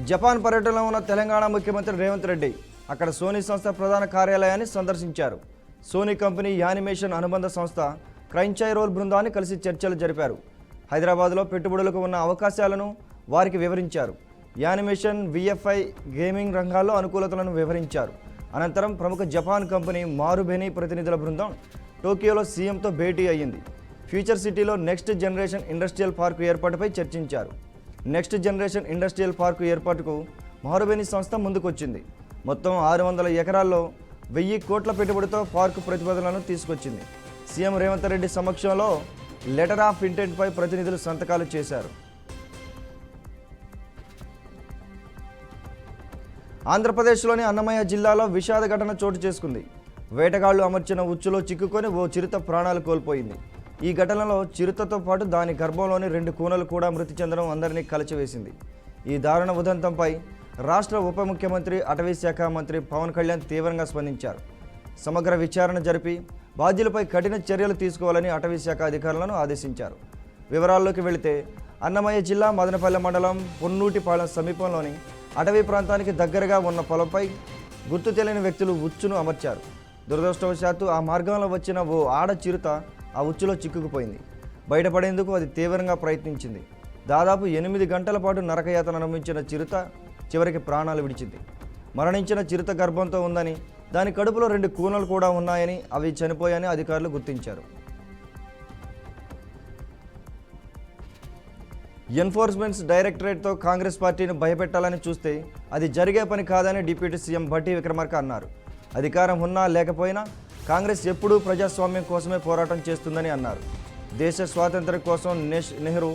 Japan పర్యటనలో ఉన్న తెలంగాణ ముఖ్యమంత్రి రేవంత్ రెడ్డి అక్కడ సోనీ సంస్థ ప్రధాన కార్యాలయాన్ని సందర్శించారు. సోనీ కంపెనీ యానిమేషన్ అనుబంధ సంస్థ క్రైంచై రోల్ బృందాన్ని కలిసి చర్చలు జరిపారు. హైదరాబాద్లో పెట్టుబడులకు ఉన్న అవకాశాలను వారికి వివరించారు. యానిమేషన్, విఎఫ్ఐ, గేమింగ్ రంగాల్లో అనుకూలతలను వివరించారు. అనంతరం ప్రముఖ జపాన్ కంపెనీ మారుబెని ప్రతినిధుల బృందం టోక్యోలో సీఎంతో భేటీ అయ్యింది. ఫ్యూచర్ సిటీలో నెక్స్ట్ జనరేషన్ ఇండస్ట్రియల్ పార్కు ఏర్పాటుపై చర్చించారు. నెక్స్ట్ జనరేషన్ ఇండస్ట్రియల్ పార్కు ఏర్పాటుకు మారుబెని సంస్థ ముందుకొచ్చింది. మొత్తం 600 ఎకరాల్లో 1000 కోట్ల పెట్టుబడితో పార్కు ప్రతిపాదనలను తీసుకొచ్చింది. సీఎం రేవంత్ రెడ్డి సమక్షంలో లెటర్ ఆఫ్ ఇంటెంట్పై ప్రతినిధులు సంతకాలు చేశారు. ఆంధ్రప్రదేశ్లోని అన్నమయ్య జిల్లాలో విషాద ఘటన చోటు చేసుకుంది. వేటగాళ్లు అమర్చిన ఉచ్చులో చిక్కుకొని ఓ చిరుత ప్రాణాలు కోల్పోయింది. ఈ ఘటనలో చిరుతతో పాటు దాని గర్భంలోని 2 కూనలు కూడా మృతి చెందడం అందరినీ కలచివేసింది. ఈ దారుణ ఉదంతంపై రాష్ట్ర ఉప ముఖ్యమంత్రి, అటవీ శాఖ మంత్రి పవన్ కళ్యాణ్ తీవ్రంగా స్పందించారు. సమగ్ర విచారణ జరిపి బాధ్యులపై కఠిన చర్యలు తీసుకోవాలని అటవీ శాఖ అధికారులను ఆదేశించారు. వివరాల్లోకి వెళితే అన్నమయ్య జిల్లా మదనపల్లె మండలం పొన్నూటిపాలెం సమీపంలోని అటవీ ప్రాంతానికి దగ్గరగా ఉన్న పొలంపై గుర్తు తెలియని వ్యక్తులు ఉచ్చును అమర్చారు. దురదృష్టవశాత్తు ఆ మార్గంలో వచ్చిన ఓ ఆడ చిరుత ఆ ఉచ్చులో చిక్కుకుపోయింది. బయటపడేందుకు అది తీవ్రంగా ప్రయత్నించింది. దాదాపు 8 గంటల పాటు నరకయాతన అనుభవించిన చిరుత చివరికి ప్రాణాలు విడిచింది. మరణించిన చిరుత గర్భంతో ఉందని, దాని కడుపులో 2 కూనలు కూడా ఉన్నాయని, అవి చనిపోయాయని అధికారులు గుర్తించారు. ఎన్ఫోర్స్మెంట్ డైరెక్టరేట్తో కాంగ్రెస్ పార్టీని భయపెట్టాలని చూస్తే అది జరిగే పని కాదని డిప్యూటీ సీఎం భట్టి విక్రమార్క అన్నారు. అధికారం ఉన్నా లేకపోయినా కాంగ్రెస్ ఎప్పుడూ ప్రజాస్వామ్యం కోసమే పోరాటం చేస్తుందని అన్నారు. దేశ స్వాతంత్ర్యం కోసం నెహ్రూ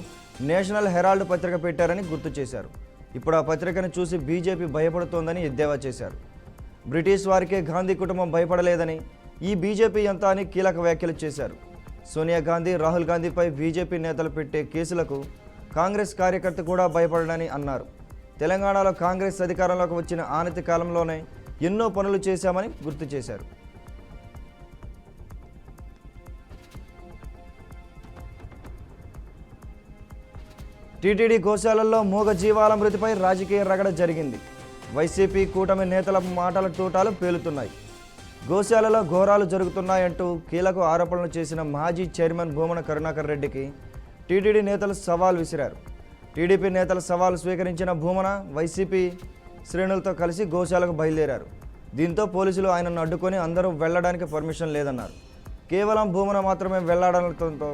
నేషనల్ హెరాల్డ్ పత్రిక పెట్టారని గుర్తు చేశారు. ఇప్పుడు ఆ పత్రికను చూసి బీజేపీ భయపడుతోందని ఎద్దేవా చేశారు. బ్రిటిష్ వారికే గాంధీ కుటుంబం భయపడలేదని, ఈ బీజేపీ ఎంత అని కీలక వ్యాఖ్యలు చేశారు. సోనియా గాంధీ, రాహుల్ గాంధీపై బీజేపీ నేతలు పెట్టే కేసులకు కాంగ్రెస్ కార్యకర్త కూడా భయపడని అన్నారు. తెలంగాణలో కాంగ్రెస్ అధికారంలోకి వచ్చిన ఆనతి కాలంలోనే ఎన్నో పనులు చేశామని గుర్తు చేశారు. టీటీడీ గోశాలల్లో మూగ జీవాల మృతిపై రాజకీయ రగడ జరిగింది. వైసీపీ కూటమి నేతల మాటల తూటాలు పేలుతున్నాయి. గోశాలలో ఘోరాలు జరుగుతున్నాయంటూ కీలక ఆరోపణలు చేసిన మాజీ చైర్మన్ భూమన కరుణాకర్ రెడ్డికి టీటీడీ నేతలు సవాల్ విసిరారు. టీడీపీ నేతల సవాల్ స్వీకరించిన భూమన వైసీపీ శ్రేణులతో కలిసి గోశాలకు బయలుదేరారు. దీంతో పోలీసులు ఆయనను అడ్డుకొని అందరూ వెళ్లడానికి పర్మిషన్ లేదన్నారు. కేవలం భూమన మాత్రమే వెళ్లాడటంతో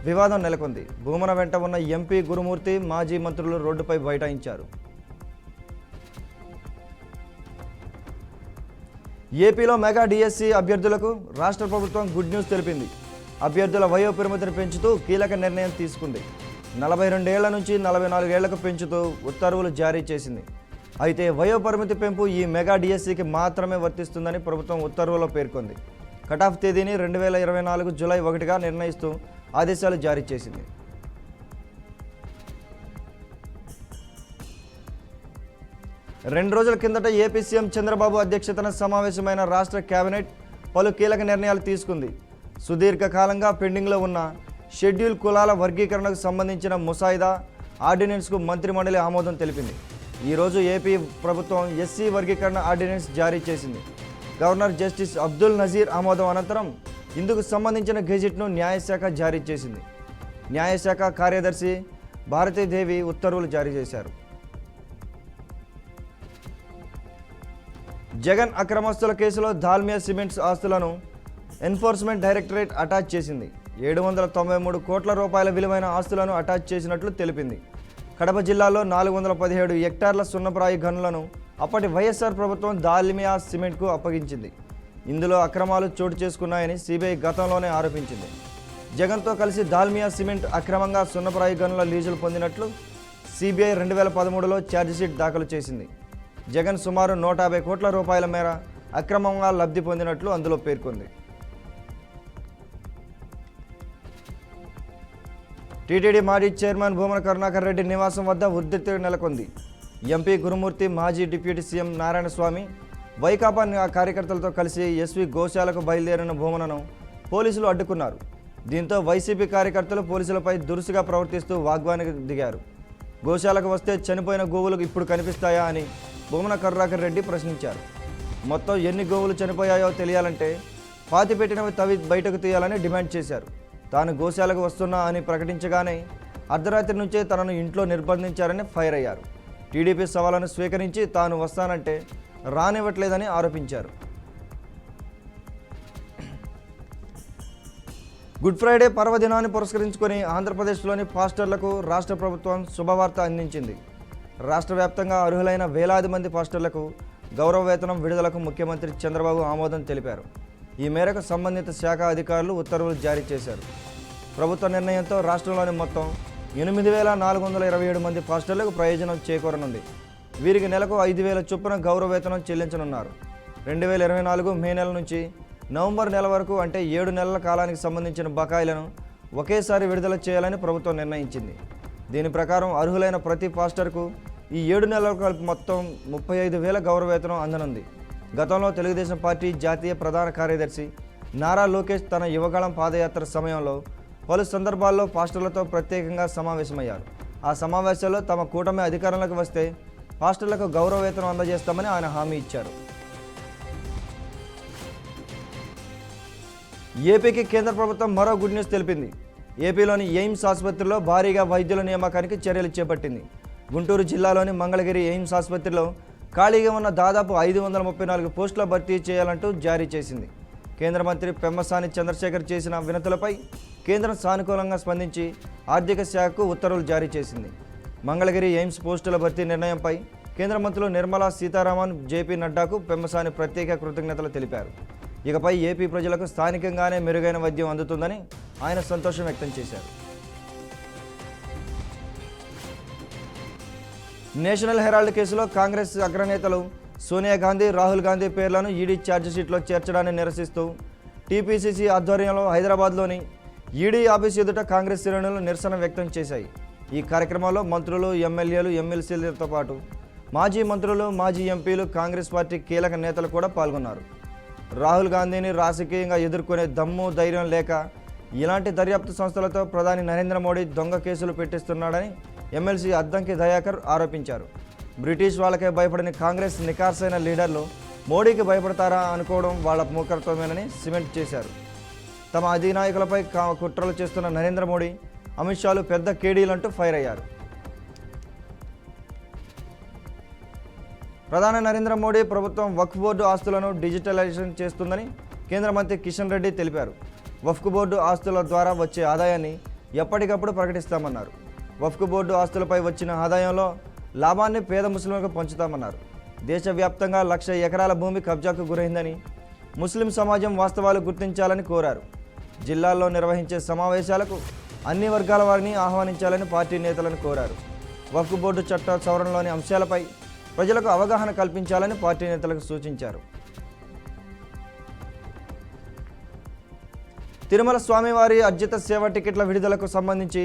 వివాదం నెలకొంది. భూమన వెంట ఉన్న ఎంపీ గురుమూర్తి, మాజీ మంత్రులు రోడ్డుపై బైఠాయించారు. ఏపీలో మెగా డిఎస్సి అభ్యర్థులకు రాష్ట్ర ప్రభుత్వం గుడ్ న్యూస్ తెలిపింది. అభ్యర్థుల వయో పరిమితిని పెంచుతూ కీలక నిర్ణయం తీసుకుంది. 42 ఏళ్ల నుంచి 44 ఏళ్లకు పెంచుతూ ఉత్తర్వులు జారీ చేసింది. అయితే వయో పరిమితి పెంపు ఈ మెగా డిఎస్సికి మాత్రమే వర్తిస్తుందని ప్రభుత్వం ఉత్తర్వులో పేర్కొంది. కటాఫ్ తేదీని 2024 జూలై 1గా నిర్ణయిస్తూ ఆదేశాలు జారీ చేసింది. రెండు రోజుల కిందట ఏపీ సీఎం చంద్రబాబు అధ్యక్షతన సమావేశమైన రాష్ట్ర కేబినెట్ పలు కీలక నిర్ణయాలు తీసుకుంది. సుదీర్ఘకాలంగా పెండింగ్లో ఉన్న షెడ్యూల్ కులాల వర్గీకరణకు సంబంధించిన ముసాయిదా ఆర్డినెన్స్కు మంత్రిమండలి ఆమోదం తెలిపింది. ఈరోజు ఏపీ ప్రభుత్వం ఎస్సీ వర్గీకరణ ఆర్డినెన్స్ జారీ చేసింది. గవర్నర్ జస్టిస్ అబ్దుల్ నజీర్ ఆమోదం అనంతరం ఇందుకు సంబంధించిన గెజిట్ను న్యాయశాఖ జారీ చేసింది. న్యాయశాఖ కార్యదర్శి భారతీదేవి ఉత్తర్వులు జారీ చేశారు. జగన్ అక్రమస్తుల కేసులో దాల్మియా సిమెంట్స్ ఆస్తులను ఎన్ఫోర్స్మెంట్ డైరెక్టరేట్ అటాచ్ చేసింది. 793 కోట్ల రూపాయల విలువైన ఆస్తులను అటాచ్ చేసినట్లు తెలిపింది. కడప జిల్లాలో 417 హెక్టార్ల సున్నప్రాయి గనులను అప్పటి వైఎస్ఆర్ ప్రభుత్వం దాల్మియా సిమెంట్కు అప్పగించింది. ఇందులో అక్రమాలు చోటు చేసుకున్నాయని సిబిఐ గతంలోనే ఆరోపించింది. జగన్తో కలిసి దాల్మియా సిమెంట్ అక్రమంగా సున్నప్రాయి గనుల లీజులు పొందినట్లు సిబిఐ 2013లో ఛార్జిషీట్ దాఖలు చేసింది. జగన్ సుమారు 150 కోట్ల రూపాయల మేర అక్రమంగా లబ్ధి పొందినట్లు అందులో పేర్కొంది. టీటీడీ మాజీ చైర్మన్ భూమన కరుణాకర్ రెడ్డి నివాసం వద్ద ఉద్రిక్తత నెలకొంది. ఎంపీ గురుమూర్తి, మాజీ డిప్యూటీ సీఎం నారాయణస్వామి, వైకాపా కార్యకర్తలతో కలిసి ఎస్వి గోశాలకు బయలుదేరిన భూమనను పోలీసులు అడ్డుకున్నారు. దీంతో వైసీపీ కార్యకర్తలు పోలీసులపై దురుసుగా ప్రవర్తిస్తూ వాగ్వానికి దిగారు. గోశాలకు వస్తే చనిపోయిన గోవులకు ఇప్పుడు కనిపిస్తాయా అని బొమ్మన కరుణాకర్ రెడ్డి ప్రశ్నించారు. మొత్తం ఎన్ని గోవులు చనిపోయాయో తెలియాలంటే పాతిపెట్టినవి తవ్వి బయటకు తీయాలని డిమాండ్ చేశారు. తాను గోశాలకు వస్తున్నా అని ప్రకటించగానే అర్ధరాత్రి నుంచే తనను ఇంట్లో నిర్బంధించారని ఫైర్ అయ్యారు. టీడీపీ సవాలను స్వీకరించి తాను వస్తానంటే రానివ్వట్లేదని ఆరోపించారు. గుడ్ ఫ్రైడే పర్వదినాన్ని పురస్కరించుకొని ఆంధ్రప్రదేశ్లోని పాస్టర్లకు రాష్ట్ర ప్రభుత్వం శుభవార్త అందించింది. రాష్ట్ర వ్యాప్తంగా అర్హులైన వేలాది మంది పాస్టర్లకు గౌరవ వేతనం విడుదలకు ముఖ్యమంత్రి చంద్రబాబు ఆమోదం తెలిపారు. ఈ మేరకు సంబంధిత శాఖ అధికారులు ఉత్తర్వులు జారీ చేశారు. ప్రభుత్వ నిర్ణయంతో రాష్ట్రంలోని మొత్తం 8,427 మంది పాస్టర్లకు ప్రయోజనం చేకూరనుంది. వీరికి నెలకు 5,000 చొప్పున గౌరవ వేతనం చెల్లించనున్నారు. 2024 మే నెల నుంచి నవంబర్ నెల వరకు అంటే 7 నెలల కాలానికి సంబంధించిన బకాయిలను ఒకేసారి విడుదల చేయాలని ప్రభుత్వం నిర్ణయించింది. దీని ప్రకారం అర్హులైన ప్రతి పాస్టర్కు ఈ 7 నెలల కలిపి మొత్తం 35,000 గౌరవ వేతనం అందనుంది. గతంలో తెలుగుదేశం పార్టీ జాతీయ ప్రధాన కార్యదర్శి నారా లోకేష్ తన యువగళం పాదయాత్ర సమయంలో పలు సందర్భాల్లో పాస్టర్లతో ప్రత్యేకంగా సమావేశమయ్యారు. ఆ సమావేశాల్లో తమ కూటమి అధికారంలోకి వస్తే పాస్టర్లకు గౌరవ వేతనం అందజేస్తామని ఆయన హామీ ఇచ్చారు. ఏపీకి కేంద్ర ప్రభుత్వం మరో గుడ్ న్యూస్ తెలిపింది. ఏపీలోని ఎయిమ్స్ ఆసుపత్రిలో భారీగా వైద్యుల నియామకానికి చర్యలు చేపట్టింది. గుంటూరు జిల్లాలోని మంగళగిరి ఎయిమ్స్ ఆసుపత్రిలో ఖాళీగా ఉన్న దాదాపు 534 పోస్టుల భర్తీ చేయాలంటూ జారీ చేసింది. కేంద్ర మంత్రి పెమ్మసాని చంద్రశేఖర్ చేసిన వినతులపై కేంద్రం సానుకూలంగా స్పందించి ఆర్థిక శాఖకు ఉత్తర్వులు జారీ చేసింది. మంగళగిరి ఎయిమ్స్ పోస్టుల భర్తీ నిర్ణయంపై కేంద్ర మంత్రులు నిర్మలా సీతారామన్, జేపీ నడ్డాకు పెమ్మసాని ప్రత్యేక కృతజ్ఞతలు తెలిపారు. ఇకపై ఏపీ ప్రజలకు స్థానికంగానే మెరుగైన వైద్యం అందుతుందని ఆయన సంతోషం వ్యక్తం చేశారు. నేషనల్ హెరాల్డ్ కేసులో కాంగ్రెస్ అగ్రనేతలు సోనియా గాంధీ, రాహుల్ గాంధీ పేర్లను ఈడీ ఛార్జిషీట్లో చేర్చడాన్ని నిరసిస్తూ టీపీసీసీ ఆధ్వర్యంలో హైదరాబాద్లోని ఈడీ ఆఫీస్ ఎదుట కాంగ్రెస్ శ్రేణులు నిరసన వ్యక్తం చేశాయి. ఈ కార్యక్రమంలో మంత్రులు, ఎమ్మెల్యేలు, ఎమ్మెల్సీలతో పాటు మాజీ మంత్రులు, మాజీ ఎంపీలు, కాంగ్రెస్ పార్టీ కీలక నేతలు కూడా పాల్గొన్నారు. రాహుల్ గాంధీని రాజకీయంగా ఎదుర్కొనే దమ్ము, ధైర్యం లేక ఇలాంటి దర్యాప్తు సంస్థలతో ప్రధాని నరేంద్ర మోడీ దొంగ కేసులు పెట్టిస్తున్నాడని ఎమ్మెల్సీ అద్దంకి దయాకర్ ఆరోపించారు. బ్రిటిష్ వాళ్ళకే భయపడని కాంగ్రెస్ నికార్సైన లీడర్లు మోడీకి భయపడతారా అనుకోవడం వాళ్ళ మూర్ఖత్వమేనని సిమెంట్ చేశారు. తమ అధినాయకులపై కుట్రలు చేస్తున్న నరేంద్ర మోడీ, అమిత్ షాలు పెద్ద కేడీలంటూ ఫైర్ అయ్యారు. ప్రధాని నరేంద్ర మోడీ ప్రభుత్వం వక్ఫ్ బోర్డు ఆస్తులను డిజిటలైజేషన్ చేస్తుందని కేంద్ర మంత్రి కిషన్ రెడ్డి తెలిపారు. వక్ఫ్ బోర్డు ఆస్తుల ద్వారా వచ్చే ఆదాయాన్ని ఎప్పటికప్పుడు ప్రకటిస్తామన్నారు. వక్ఫ్ బోర్డు ఆస్తులపై వచ్చిన ఆదాయంలో లాభాన్ని పేద ముస్లింలకు పంచుతామన్నారు. దేశవ్యాప్తంగా 1,00,000 ఎకరాల భూమి కబ్జాకు గురైందని, ముస్లిం సమాజం వాస్తవాలు గుర్తించాలని కోరారు. జిల్లాల్లో నిర్వహించే సమావేశాలకు అన్ని వర్గాల వారిని ఆహ్వానించాలని పార్టీ నేతలను కోరారు. వక్ఫ్ బోర్డు చట్ట సవరణలోని అంశాలపై ప్రజలకు అవగాహన కల్పించాలని పార్టీ నేతలకు సూచించారు. తిరుమల స్వామివారి అర్జిత సేవ టికెట్ల విడుదలకు సంబంధించి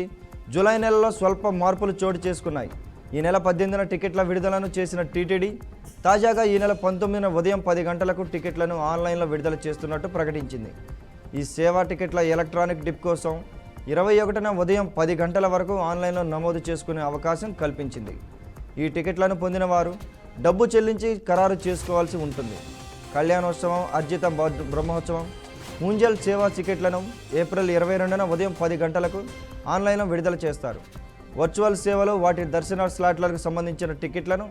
జూలై నెలలో స్వల్ప మార్పులు చోటు చేసుకున్నాయి. ఈ నెల 18న టికెట్ల విడుదలను చేసిన టీటీడీ తాజాగా ఈ నెల 19న ఉదయం 10 గంటలకు టికెట్లను ఆన్లైన్లో విడుదల చేస్తున్నట్టు ప్రకటించింది. ఈ సేవా టికెట్ల ఎలక్ట్రానిక్ డిప్ కోసం 21న ఉదయం 10 గంటల వరకు ఆన్లైన్లో నమోదు చేసుకునే అవకాశం కల్పించింది. ఈ టికెట్లను పొందిన వారు డబ్బు చెల్లించి ఖరారు చేసుకోవాల్సి ఉంటుంది. కళ్యాణోత్సవం, అర్జిత బ్రహ్మోత్సవం, ముంజల్ సేవా టికెట్లను ఏప్రిల్ 22న ఉదయం 10 గంటలకు ఆన్లైన్లో విడుదల చేస్తారు. వర్చువల్ సేవలు, వాటి దర్శన స్లాట్లకు సంబంధించిన టికెట్లను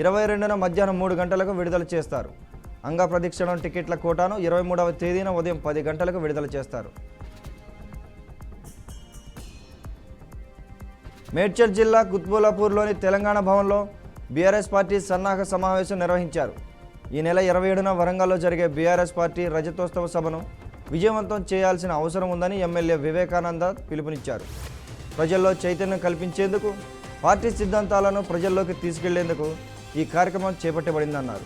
22న మధ్యాహ్నం 3 గంటలకు విడుదల చేస్తారు. అంగ ప్రదక్షిణం టికెట్ల కోటాను 23వ తేదీన ఉదయం 10 గంటలకు విడుదల చేస్తారు. మేడ్చల్ జిల్లా కుత్బుల్లాపూర్లోని తెలంగాణ భవన్లో బీఆర్ఎస్ పార్టీ సన్నాహక సమావేశం నిర్వహించారు. ఈ నెల 27న వరంగల్లో జరిగే బీఆర్ఎస్ పార్టీ రజతోత్సవ సభను విజయవంతం చేయాల్సిన అవసరం ఉందని ఎమ్మెల్యే వివేకానంద పిలుపునిచ్చారు. ప్రజల్లో చైతన్యం కల్పించేందుకు, పార్టీ సిద్ధాంతాలను ప్రజల్లోకి తీసుకెళ్లేందుకు ఈ కార్యక్రమం చేపట్టబడిందన్నారు.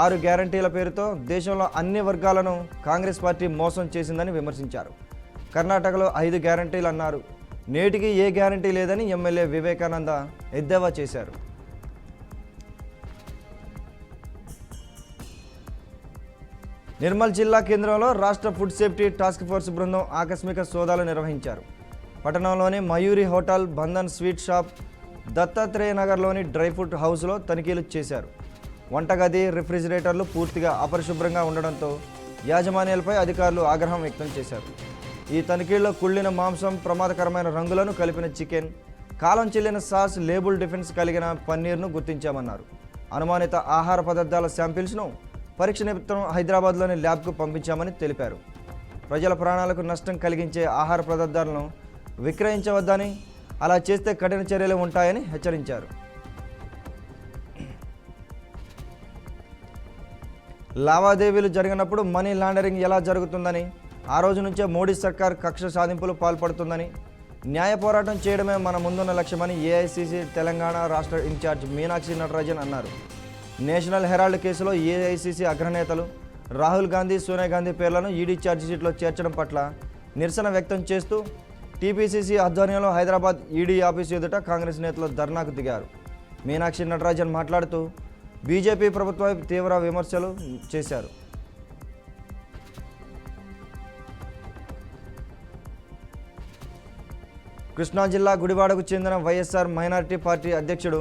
6 గ్యారంటీల పేరుతో దేశంలో అన్ని వర్గాలను కాంగ్రెస్ పార్టీ మోసం చేసిందని విమర్శించారు. కర్ణాటకలో 5 గ్యారంటీలు అన్నారు. నేటికి ఏ గ్యారంటీ లేదని ఎమ్మెల్యే వివేకానంద ఎద్దేవా చేశారు. నిర్మల్ జిల్లా కేంద్రంలో రాష్ట్ర ఫుడ్ సేఫ్టీ టాస్క్ ఫోర్స్ బృందం ఆకస్మిక సోదాలు నిర్వహించారు. పట్టణంలోని Mayuri hotel, Bandhan sweet shop, Dattatreya నగర్లోని డ్రై ఫ్రూట్ హౌస్లో తనిఖీలు చేశారు. వంటగది, రిఫ్రిజిరేటర్లు పూర్తిగా అపరిశుభ్రంగా ఉండడంతో యాజమాన్యాలపై అధికారులు ఆగ్రహం వ్యక్తం చేశారు. ఈ తనిఖీల్లో కుళ్ళిన మాంసం, ప్రమాదకరమైన రంగులను కలిపిన చికెన్, కాలం చెల్లిన సాస్, లేబుల్ డిఫెన్స్ కలిగిన పన్నీర్ను గుర్తించామన్నారు. అనుమానిత ఆహార పదార్థాల శాంపిల్స్ను పరీక్ష నిమిత్తం హైదరాబాద్లోని ల్యాబ్కు పంపించామని తెలిపారు. ప్రజల ప్రాణాలకు నష్టం కలిగించే ఆహార పదార్థాలను విక్రయించవద్దని, అలా చేస్తే కఠిన చర్యలు ఉంటాయని హెచ్చరించారు. లావాదేవీలు జరిగినప్పుడు మనీ లాండరింగ్ ఎలా జరుగుతుందని, ఆ రోజు నుంచే మోడీ సర్కార్ కక్ష సాధింపులు పాల్పడుతుందని, న్యాయ పోరాటం చేయడమే మన ముందున్న లక్ష్యమని ఏఐసీసీ తెలంగాణ రాష్ట్ర ఇన్ఛార్జ్ మీనాక్షి నటరాజన్ అన్నారు. నేషనల్ హెరాల్డ్ కేసులో ఏఐసీసీ అగ్రనేతలు రాహుల్ గాంధీ, సోనియా గాంధీ పేర్లను ఈడీ ఛార్జిషీట్లో చేర్చడం పట్ల నిరసన వ్యక్తం చేస్తూ టీపీసీసీ ఆధ్వర్యంలో హైదరాబాద్ ఈడీ ఆఫీసు ఎదుట కాంగ్రెస్ నేతలు ధర్నాకు దిగారు. మీనాక్షి నటరాజన్ మాట్లాడుతూ బీజేపీ ప్రభుత్వపై తీవ్ర విమర్శలు చేశారు. కృష్ణా జిల్లా గుడివాడకు చెందిన వైఎస్ఆర్ మైనారిటీ పార్టీ అధ్యక్షుడు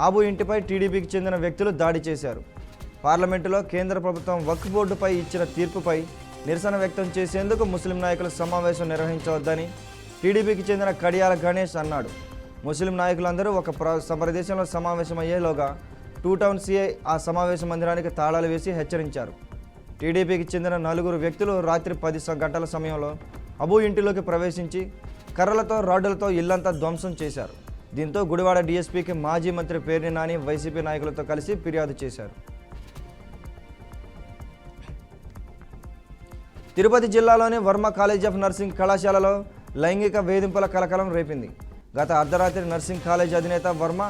ఆబు ఇంటిపై టీడీపీకి చెందిన వ్యక్తులు దాడి చేశారు. పార్లమెంటులో కేంద్ర ప్రభుత్వం వక్ఫ్ బోర్డుపై ఇచ్చిన తీర్పుపై నిరసన వ్యక్తం చేసేందుకు ముస్లిం నాయకుల సమావేశం నిర్వహించవద్దని టీడీపీకి చెందిన కడియాల గణేష్ అన్నాడు. ముస్లిం నాయకులందరూ ఒక ప్రదేశంలో సమావేశమయ్యేలోగా టూ టౌన్ సిఐ ఆ సమావేశ మందిరానికి తాళాలు వేసి హెచ్చరించారు. టీడీపీకి చెందిన 4 వ్యక్తులు రాత్రి 10 గంటల సమయంలో అబు ఇంటిలోకి ప్రవేశించి కర్రలతో, రాడ్డులతో ఇల్లంతా ధ్వంసం చేశారు. దీంతో గుడివాడ డీఎస్పీకి మాజీ మంత్రి పేర్ని నాని వైసీపీ నాయకులతో కలిసి ఫిర్యాదు చేశారు. తిరుపతి జిల్లాలోని వర్మ కాలేజ్ ఆఫ్ నర్సింగ్ కళాశాలలో లైంగిక వేధింపుల కలకలం రేపింది. గత అర్ధరాత్రి నర్సింగ్ కాలేజ్ అధినేత వర్మ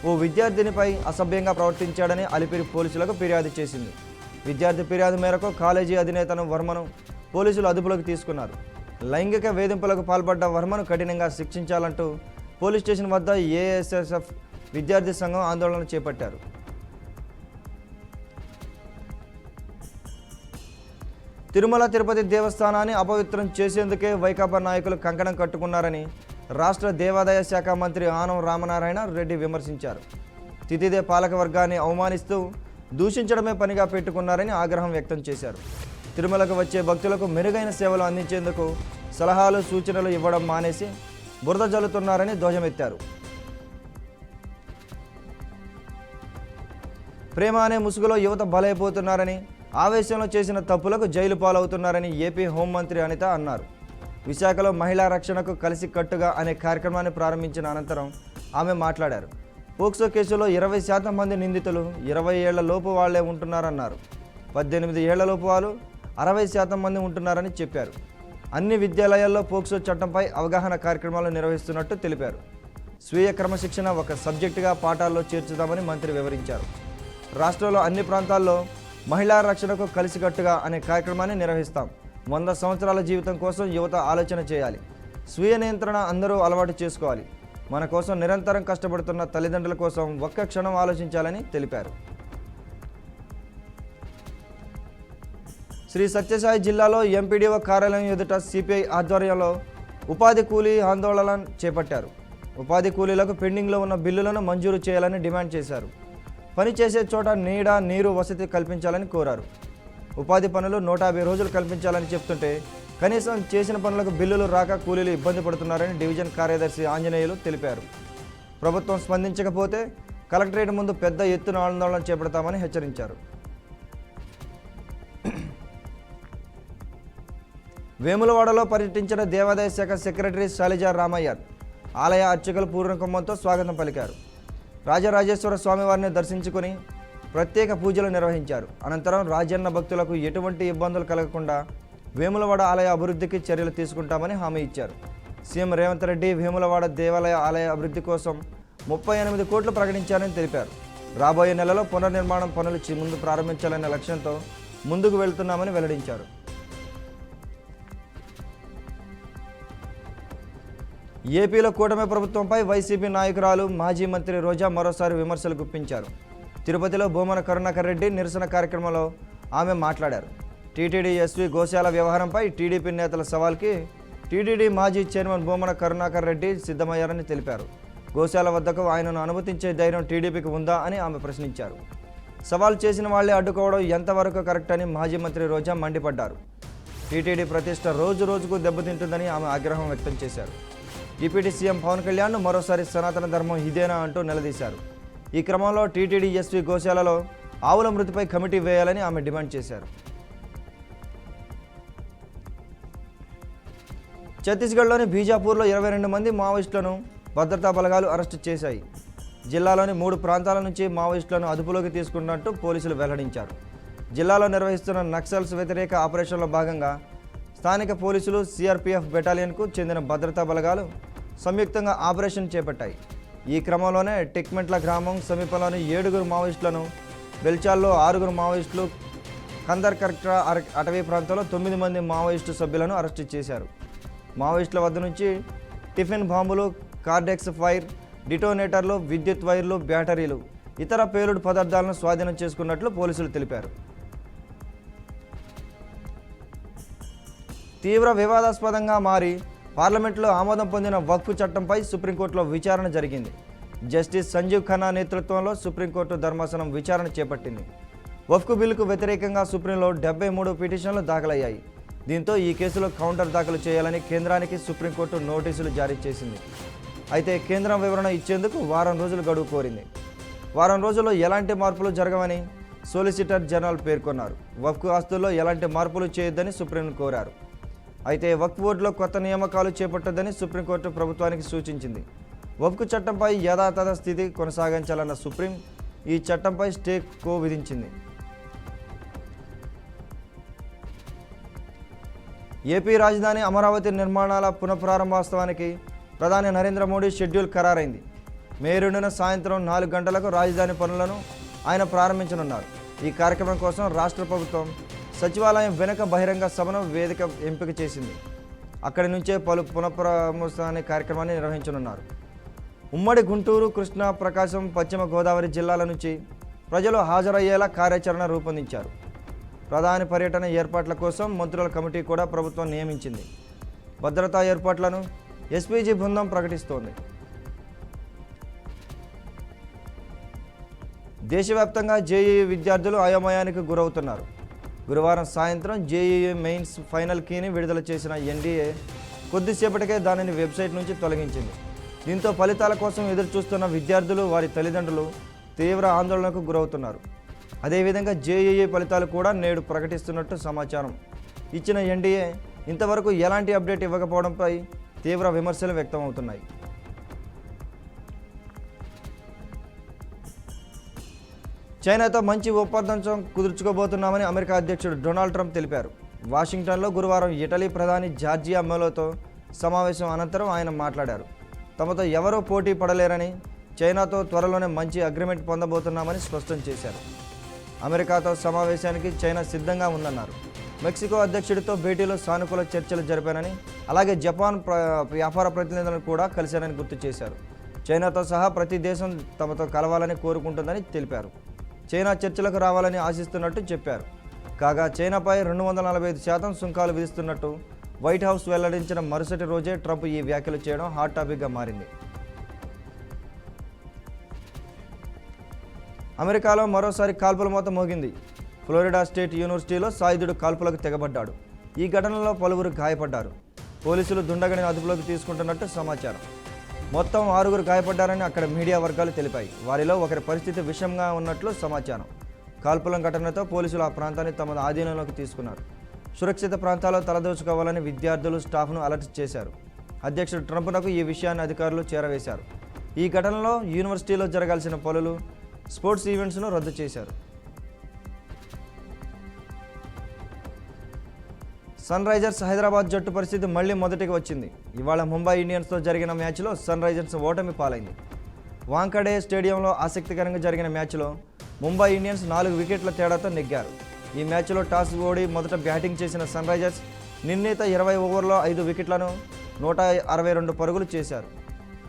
ఓ విద్యార్థినిపై అసభ్యంగా ప్రవర్తించాడని అలిపిరి పోలీసులకు ఫిర్యాదు చేసింది. విద్యార్థి ఫిర్యాదు మేరకు కాలేజీ అధినేతను వర్మను పోలీసులు అదుపులోకి తీసుకున్నారు. లైంగిక వేధింపులకు పాల్పడ్డ వర్మను కఠినంగా శిక్షించాలంటూ పోలీస్ స్టేషన్ వద్ద ఏఎస్ఎస్ఎఫ్ విద్యార్థి సంఘం ఆందోళన చేపట్టారు. తిరుమల తిరుపతి దేవస్థానాన్ని అపవిత్రం చేసేందుకే వైకాపా నాయకులు కంకణం కట్టుకున్నారని రాష్ట్ర దేవాదాయ శాఖ మంత్రి ఆనం రామనారాయణ రెడ్డి విమర్శించారు. తితిదే పాలక వర్గాన్ని అవమానిస్తూ దూషించడమే పనిగా పెట్టుకున్నారని ఆగ్రహం వ్యక్తం చేశారు. తిరుమలకు వచ్చే భక్తులకు మెరుగైన సేవలు అందించేందుకు సలహాలు, సూచనలు ఇవ్వడం మానేసి బురద జల్లుతున్నారని ధ్వజమెత్తారు. ప్రేమ అనే ముసుగులో యువత బలైపోతున్నారని, ఆవేశంలో చేసిన తప్పులకు జైలు పాలవుతున్నారని ఏపీ హోంమంత్రి అనిత అన్నారు. విశాఖలో మహిళా రక్షణకు కలిసి కట్టుగా అనే కార్యక్రమాన్ని ప్రారంభించిన అనంతరం ఆమె మాట్లాడారు. పోక్సో కేసులో 20% మంది నిందితులు 20 ఏళ్ల లోపు వాళ్లే ఉంటున్నారన్నారు. 18 ఏళ్ల లోపు వాళ్ళు 60% మంది ఉంటున్నారని చెప్పారు. అన్ని విద్యాలయాల్లో పోక్సో చట్టంపై అవగాహన కార్యక్రమాలు నిర్వహిస్తున్నట్టు తెలిపారు. స్వీయ క్రమశిక్షణ ఒక సబ్జెక్టుగా పాఠాల్లో చేర్చుదామని మంత్రి వివరించారు. రాష్ట్రంలో అన్ని ప్రాంతాల్లో మహిళా రక్షణకు కలిసికట్టుగా అనే కార్యక్రమాన్ని నిర్వహిస్తాం. 100 సంవత్సరాల జీవితం కోసం యువత ఆలోచన చేయాలి. స్వీయ నియంత్రణ అందరూ అలవాటు చేసుకోవాలి. మన కోసం నిరంతరం కష్టపడుతున్న తల్లిదండ్రుల కోసం ఒక్క క్షణం ఆలోచించాలని తెలిపారు. శ్రీ సత్యసాయి జిల్లాలో ఎంపీడీఓ కార్యాలయం ఎదుట సిపిఐ ఆధ్వర్యంలో ఉపాధి కూలీ ఆందోళన చేపట్టారు. ఉపాధి కూలీలకు పెండింగ్లో ఉన్న బిల్లులను మంజూరు చేయాలని డిమాండ్ చేశారు. పనిచేసే చోట నీడ, నీరు, వసతి కల్పించాలని కోరారు. ఉపాధి పనులు 150 రోజులు కల్పించాలని చెప్తుంటే కనీసం చేసిన పనులకు బిల్లులు రాక కూలీలు ఇబ్బంది పడుతున్నారని డివిజన్ కార్యదర్శి ఆంజనేయులు తెలిపారు. ప్రభుత్వం స్పందించకపోతే కలెక్టరేట్ ముందు పెద్ద ఎత్తున ఆందోళన చేపడతామని హెచ్చరించారు. వేములవాడలో పర్యటించిన దేవాదాయ శాఖ సెక్రటరీ శైలజా రామయ్య ఆలయ అర్చకులు పూర్ణకుంభంతో స్వాగతం పలికారు. రాజరాజేశ్వర స్వామివారిని దర్శించుకుని ప్రత్యేక పూజలు నిర్వహించారు. అనంతరం రాజన్న భక్తులకు ఎటువంటి ఇబ్బందులు కలగకుండా వేములవాడ ఆలయ అభివృద్ధికి చర్యలు తీసుకుంటామని హామీ ఇచ్చారు. సీఎం రేవంత్ రెడ్డి వేములవాడ దేవాలయ ఆలయ అభివృద్ధి కోసం 38 కోట్లు ప్రకటించారని తెలిపారు. రాబోయే నెలలో పునర్నిర్మాణం పనులు ముందు ప్రారంభించాలనే లక్ష్యంతో ముందుకు వెళ్తున్నామని వెల్లడించారు. ఏపీలో కూటమి ప్రభుత్వంపై వైసీపీ నాయకురాలు మాజీ మంత్రి రోజా మరోసారి విమర్శలు గుప్పించారు. తిరుపతిలో భూమన కరుణాకర్ రెడ్డి నిరసన కార్యక్రమంలో ఆమె మాట్లాడారు. టీటీడీ ఎస్వి గోశాల వ్యవహారంపై టీడీపీ నేతల సవాల్కి టీటీడీ మాజీ చైర్మన్ భూమన కరుణాకర్ రెడ్డి సిద్ధమయ్యారని తెలిపారు. గోశాల వద్దకు ఆయనను అనుమతించే ధైర్యం టీడీపీకి ఉందా అని ఆమె ప్రశ్నించారు. సవాల్ చేసిన వాళ్లే అడ్డుకోవడం ఎంతవరకు కరెక్ట్ అని మాజీ మంత్రి రోజా మండిపడ్డారు. టీటీడీ ప్రతిష్ట రోజు రోజుకు దెబ్బతింటుందని ఆమె ఆగ్రహం వ్యక్తం చేశారు. డిప్యూటీ సీఎం పవన్ కళ్యాణ్ను మరోసారి సనాతన ధర్మం ఇదేనా అంటూ నిలదీశారు. ఈ క్రమంలో టీటీడీ ఎస్వీ గోశాలలో ఆవుల మృతిపై కమిటీ వేయాలని ఆమె డిమాండ్ చేశారు. ఛత్తీస్గఢ్లోని బీజాపూర్లో 22 మంది మావోయిస్టులను భద్రతా బలగాలు అరెస్టు చేశాయి. జిల్లాలోని 3 ప్రాంతాల నుంచి మావోయిస్టులను అదుపులోకి తీసుకున్నట్టు పోలీసులు వెల్లడించారు. జిల్లాలో నిర్వహిస్తున్న నక్సల్స్ వ్యతిరేక ఆపరేషన్లో భాగంగా స్థానిక పోలీసులు, సిఆర్పీఎఫ్ బెటాలియన్కు చెందిన భద్రతా బలగాలు సంయుక్తంగా ఆపరేషన్ చేపట్టాయి. ఈ క్రమంలోనే టిక్మెంట్ల గ్రామం సమీపంలోని 7 మావోయిస్టులను, బెల్చాల్లో 6 మావోయిస్టులు, కందర్కర్ట్రా అటవీ ప్రాంతంలో 9 మంది మావోయిస్టు సభ్యులను అరెస్టు చేశారు. మావోయిస్టుల వద్ద నుంచి టిఫిన్ బాంబులు, కార్డెక్స్ ఫైర్, డిటోనేటర్లు, విద్యుత్ వైర్లు, బ్యాటరీలు, ఇతర పేలుడు పదార్థాలను స్వాధీనం చేసుకున్నట్లు పోలీసులు తెలిపారు. తీవ్ర వివాదాస్పదంగా మారి పార్లమెంట్లో ఆమోదం పొందిన వక్ఫ్ చట్టంపై సుప్రీంకోర్టులో విచారణ జరిగింది. జస్టిస్ సంజీవ్ ఖన్నా నేతృత్వంలో సుప్రీంకోర్టు ధర్మాసనం విచారణ చేపట్టింది. వక్ఫ్ బిల్లుకు వ్యతిరేకంగా సుప్రీంలో 73 పిటిషన్లు దాఖలయ్యాయి. దీంతో ఈ కేసులో కౌంటర్ దాఖలు చేయాలని కేంద్రానికి సుప్రీంకోర్టు నోటీసులు జారీ చేసింది. అయితే కేంద్రం వివరణ ఇచ్చేందుకు వారం రోజులు గడువు కోరింది. వారం రోజుల్లో ఎలాంటి మార్పులు జరగవని సోలిసిటర్ జనరల్ పేర్కొన్నారు. వక్ఫ్ ఆస్తుల్లో ఎలాంటి మార్పులు చేయొద్దని సుప్రీం కోరారు. అయితే వక్ఫ్ బోర్డులో కొత్త నియామకాలు చేపట్టొద్దని సుప్రీంకోర్టు ప్రభుత్వానికి సూచించింది. వక్ఫ్ చట్టంపై యథాతథ స్థితి కొనసాగించాలన్న సుప్రీం ఈ చట్టంపై స్టే కో విధించింది. ఏపీ రాజధాని అమరావతి నిర్మాణాల పునఃప్రారంభోత్సవానికి ప్రధాని నరేంద్ర మోడీ షెడ్యూల్ ఖరారైంది. మే 2న సాయంత్రం 4 గంటలకు రాజధాని పనులను ఆయన ప్రారంభించనున్నారు. ఈ కార్యక్రమం కోసం రాష్ట్ర ప్రభుత్వం సచివాలయం వెనుక బహిరంగ సభను వేదిక ఎంపిక చేసింది. అక్కడి నుంచే పలు పునఃప్రారంభోత్సవాన్ని కార్యక్రమాన్ని నిర్వహించనున్నారు. ఉమ్మడి గుంటూరు, కృష్ణా, ప్రకాశం, పశ్చిమ గోదావరి జిల్లాల నుంచి ప్రజలు హాజరయ్యేలా కార్యాచరణ రూపొందించారు. ప్రధాని పర్యటన ఏర్పాట్ల కోసం మంత్రుల కమిటీ కూడా ప్రభుత్వం నియమించింది. భద్రతా ఏర్పాట్లను ఎస్పీజీ బృందం ప్రకటిస్తోంది. దేశవ్యాప్తంగా జేఈఈ విద్యార్థులు అయోమయానికి గురవుతున్నారు. గురువారం సాయంత్రం జేఈఈ మెయిన్స్ ఫైనల్ కీని విడుదల చేసిన ఎన్డీఏ కొద్దిసేపటికే దానిని వెబ్సైట్ నుంచి తొలగించింది. దీంతో ఫలితాల కోసం ఎదురుచూస్తున్న విద్యార్థులు, వారి తల్లిదండ్రులు తీవ్ర ఆందోళనకు గురవుతున్నారు. అదేవిధంగా జేఈఈ ఫలితాలు కూడా నేడు ప్రకటిస్తున్నట్టు సమాచారం ఇచ్చిన ఎన్డీఏ ఇంతవరకు ఎలాంటి అప్డేట్ ఇవ్వకపోవడంపై తీవ్ర విమర్శలు వ్యక్తమవుతున్నాయి. చైనాతో మంచి ఒప్పందం కుదుర్చుకోబోతున్నామని అమెరికా అధ్యక్షుడు డొనాల్డ్ ట్రంప్ తెలిపారు. వాషింగ్టన్లో గురువారం ఇటలీ ప్రధాని జార్జియా మెలోతో సమావేశం అనంతరం ఆయన మాట్లాడారు. తమతో ఎవరూ పోటీ పడలేరని, చైనాతో త్వరలోనే మంచి అగ్రిమెంట్ పొందబోతున్నామని స్పష్టం చేశారు. అమెరికాతో సమావేశానికి చైనా సిద్ధంగా ఉందన్నారు. మెక్సికో అధ్యక్షుడితో భేటీలో సానుకూల చర్చలు జరిపానని, అలాగే జపాన్ వ్యాపార ప్రతినిధులను కూడా కలిశారని గుర్తు చేశారు. చైనాతో సహా ప్రతి దేశం తమతో కలవాలని కోరుకుంటుందని తెలిపారు. చైనా చర్చలకు రావాలని ఆశిస్తున్నట్టు చెప్పారు. కాగా చైనాపై 245% సుంకాలు విధిస్తున్నట్టు వైట్ హౌస్ వెల్లడించిన మరుసటి రోజే ట్రంప్ ఈ వ్యాఖ్యలు చేయడం హాట్ టాపిక్గా మారింది. అమెరికాలో మరోసారి కాల్పుల మోత మోగింది. ఫ్లోరిడా స్టేట్ యూనివర్సిటీలో సాయుధుడు కాల్పులకు తెగబడ్డాడు. ఈ ఘటనలో పలువురు గాయపడ్డారు. పోలీసులు దుండగని అదుపులోకి తీసుకుంటున్నట్టు సమాచారం. మొత్తం 6 గాయపడ్డారని అక్కడ మీడియా వర్గాలు తెలిపాయి. వారిలో ఒకరి పరిస్థితి విషమంగా ఉన్నట్లు సమాచారం. కాల్పుల ఘటనతో పోలీసులు ఆ ప్రాంతాన్ని తమ ఆధీనంలోకి తీసుకున్నారు. సురక్షిత ప్రాంతాల్లో తలదోచుకోవాలని విద్యార్థులు, స్టాఫ్ను అలర్ట్ చేశారు. అధ్యక్షుడు ట్రంప్నకు ఈ విషయాన్ని అధికారులు చేరవేశారు. ఈ ఘటనలో యూనివర్సిటీలో జరగాల్సిన పనులు, స్పోర్ట్స్ ఈవెంట్స్ను రద్దు చేశారు. సన్ రైజర్స్ హైదరాబాద్ జట్టు పరిస్థితి మళ్లీ మొదటికి వచ్చింది. ఇవాళ ముంబై ఇండియన్స్తో జరిగిన మ్యాచ్లో సన్ రైజర్స్ ఓటమి పాలైంది. వాంకడే స్టేడియంలో ఆసక్తికరంగా జరిగిన మ్యాచ్లో ముంబై ఇండియన్స్ 4 వికెట్ల తేడాతో నెగ్గారు. ఈ మ్యాచ్లో టాస్ ఓడి మొదట బ్యాటింగ్ చేసిన సన్ రైజర్స్ నిర్ణీత 20 ఓవర్లో 5 వికెట్లను 162 పరుగులు చేశారు.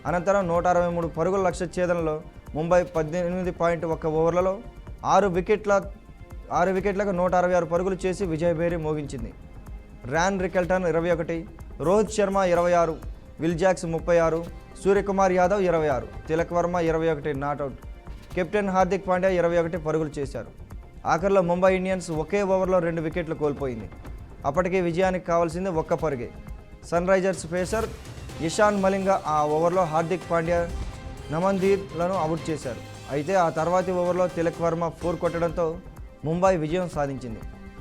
అనంతరం 163 పరుగుల లక్ష్య ఛేదనలో ముంబై 18.1 ఓవర్లలో 6 వికెట్లకు 166 పరుగులు చేసి విజయభేరి మోగించింది. Ryan Rickelton 21, Rohit Sharma 26, Will Jacks 36, Suryakumar Yadav 26, Tilak Varma 21 not out. Captain Hardik Pandya 21 పరుగులు చేశారు. ఆఖరిలో ముంబై ఇండియన్స్ ఒకే ఓవర్లో 2 వికెట్లు కోల్పోయింది. అప్పటికే విజయానికి కావాల్సింది ఒక్క పరుగే. Sunrisers pacer Eshan Malinga ఆ ఓవర్లో హార్దిక్ పాండ్యా, నమన్దీప్లను అవుట్ చేశారు. అయితే ఆ తర్వాతి ఓవర్లో తిలక్ వర్మ 4 కొట్టడంతో ముంబై విజయం సాధించింది.